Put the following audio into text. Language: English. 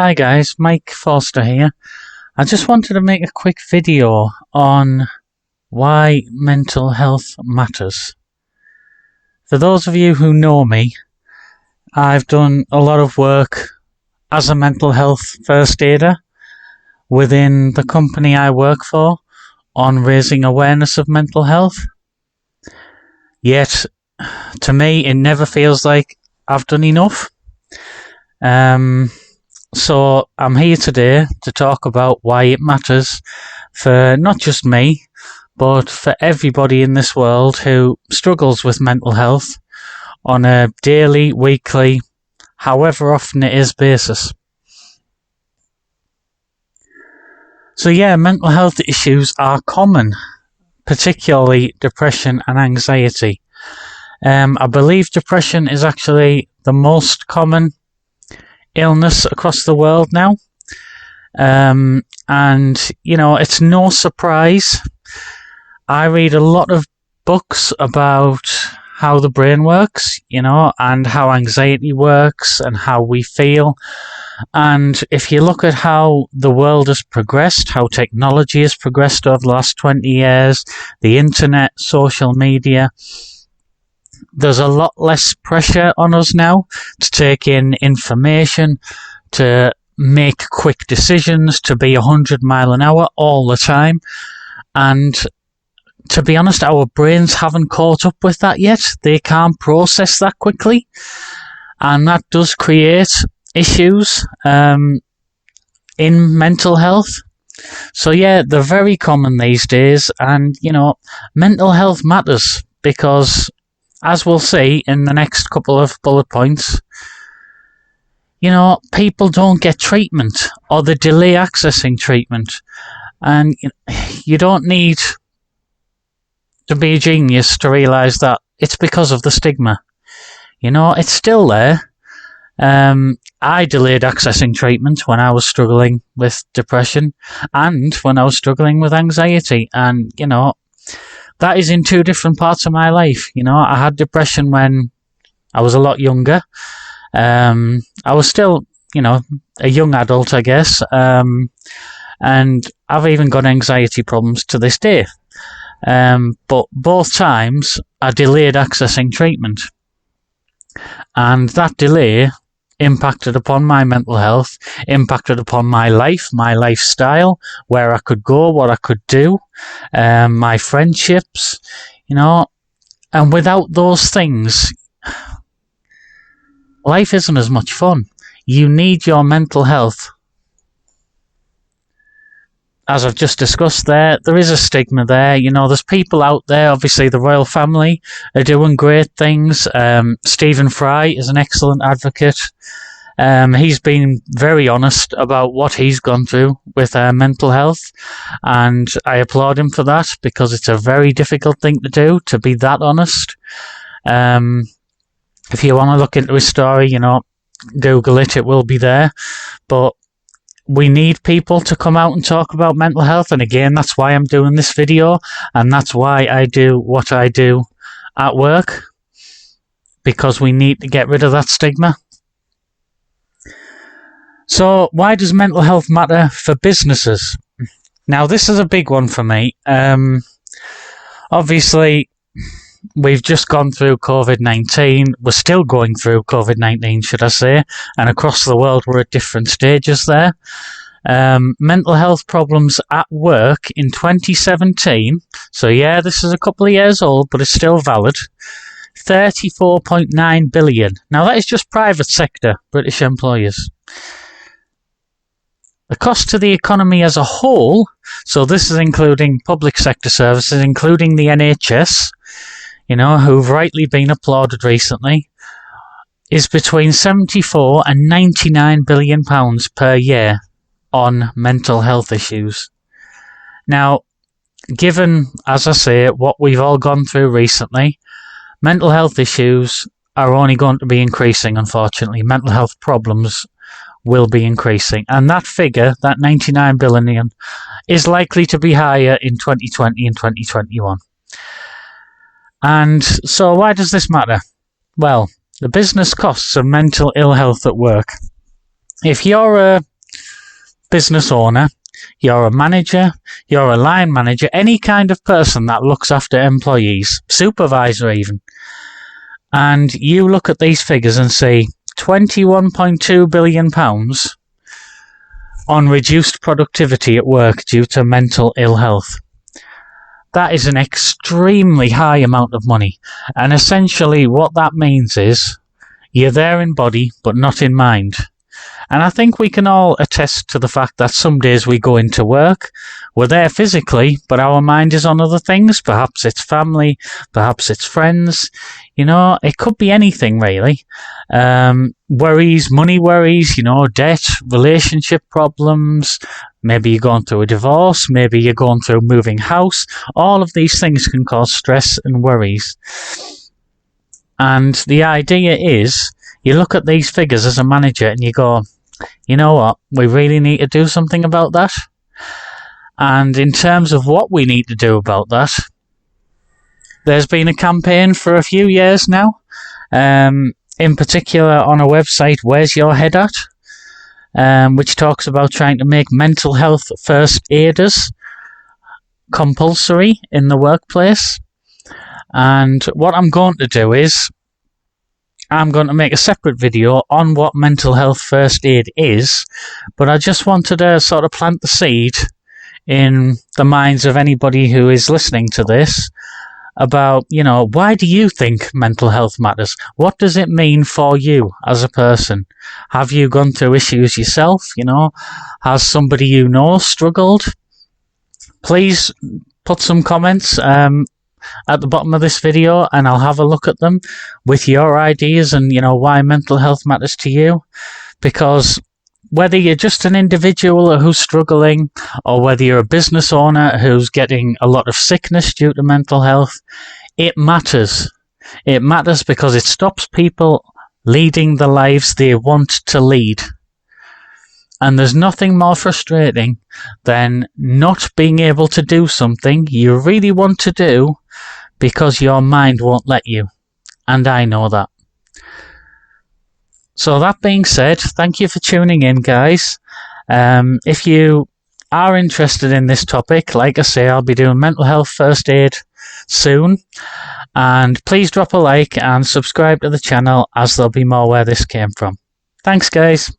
Hi guys, Mike Foster here. I just wanted to make a quick video on why mental health matters. For those of you who know me, I've done a lot of work as a mental health first aider within the company I work for on raising awareness of mental health. Yet, to me, it never feels like I've done enough. So I'm here today to talk about why it matters for not just me, but for everybody in this world who struggles with mental health on a daily, weekly, however often it is basis. So yeah, mental health issues are common, particularly depression and anxiety. I believe depression is actually the most common illness across the world now. And, you know, it's no surprise. I read a lot of books about how the brain works, you know, and how anxiety works and how we feel. And if you look at how the world has progressed, how technology has progressed over the last 20 years, the internet, social media, there's a lot less pressure on us now to take in information, to make quick decisions, to be 100 miles an hour all the time. And to be honest, our brains haven't caught up with that yet. They can't process that quickly. And that does create issues in mental health. So yeah, they're very common these days. And, you know, mental health matters because, as we'll see in the next couple of bullet points, you know, people don't get treatment or they delay accessing treatment. And you don't need to be a genius to realise that it's because of the stigma. You know, it's still there. I delayed accessing treatment when I was struggling with depression and when I was struggling with anxiety. And, you know, that is in two different parts of my life. You know, I had depression when I was a lot younger. I was still, you know, a young adult, I guess. And I've even got anxiety problems to this day. But both times I delayed accessing treatment. And that delay impacted upon my mental health, impacted upon my life, my lifestyle, where I could go, what I could do, my friendships, you know. And without those things, life isn't as much fun. You need your mental health. As I've just discussed there is a stigma there. You know, there's people out there, obviously the royal family are doing great things. Stephen Fry is an excellent advocate. He's been very honest about what he's gone through with mental health, and I applaud him for that because it's a very difficult thing to do, to be that honest. If you want to look into his story, you know, Google it, it will be there. But we need people to come out and talk about mental health. And again, that's why I'm doing this video. And that's why I do what I do at work. Because we need to get rid of that stigma. So why does mental health matter for businesses? Now, this is a big one for me. Obviously, we've just gone through COVID-19. We're still going through COVID-19, should I say. And across the world, we're at different stages there. Mental health problems at work in 2017. So yeah, this is a couple of years old, but it's still valid. 34.9 billion. Now that is just private sector, British employers. The cost to the economy as a whole, so this is including public sector services, including the NHS, you know, who've rightly been applauded recently, is between 74 and 99 billion pounds per year on mental health issues. Now, given, as I say, what we've all gone through recently, mental health issues are only going to be increasing, unfortunately. Mental health problems will be increasing. And that figure, that 99 billion, is likely to be higher in 2020 and 2021. And so why does this matter? Well, the business costs of mental ill health at work. If you're a business owner, you're a manager, you're a line manager, any kind of person that looks after employees, supervisor even, and you look at these figures and see £21.2 billion on reduced productivity at work due to mental ill health. That is an extremely high amount of money, and essentially what that means is you're there in body but not in mind. And I think we can all attest to the fact that some days we go into work, we're there physically, but our mind is on other things. Perhaps it's family, perhaps it's friends. You know, it could be anything really. Worries, money worries, you know, debt, relationship problems. Maybe you're going through a divorce. Maybe you're going through moving house. All of these things can cause stress and worries. And the idea is, you look at these figures as a manager and you go, you know what, we really need to do something about that. And in terms of what we need to do about that, there's been a campaign for a few years now, in particular on a website, Where's Your Head At?, which talks about trying to make mental health first aiders compulsory in the workplace. And what I'm going to do is, I'm going to make a separate video on what mental health first aid is, but I just wanted to sort of plant the seed in the minds of anybody who is listening to this about, you know, why do you think mental health matters? What does it mean for you as a person? Have you gone through issues yourself? You know, has somebody you know struggled? Please put some comments at the bottom of this video and I'll have a look at them with your ideas and, you know, why mental health matters to you. Because whether you're just an individual who's struggling or whether you're a business owner who's getting a lot of sickness due to mental health, it matters. It matters because it stops people leading the lives they want to lead. And there's nothing more frustrating than not being able to do something you really want to do because your mind won't let you. And I know that. So that being said, thank you for tuning in, guys. If you are interested in this topic, like I say, I'll be doing mental health first aid soon. And please drop a like and subscribe to the channel, as there'll be more where this came from. Thanks, guys.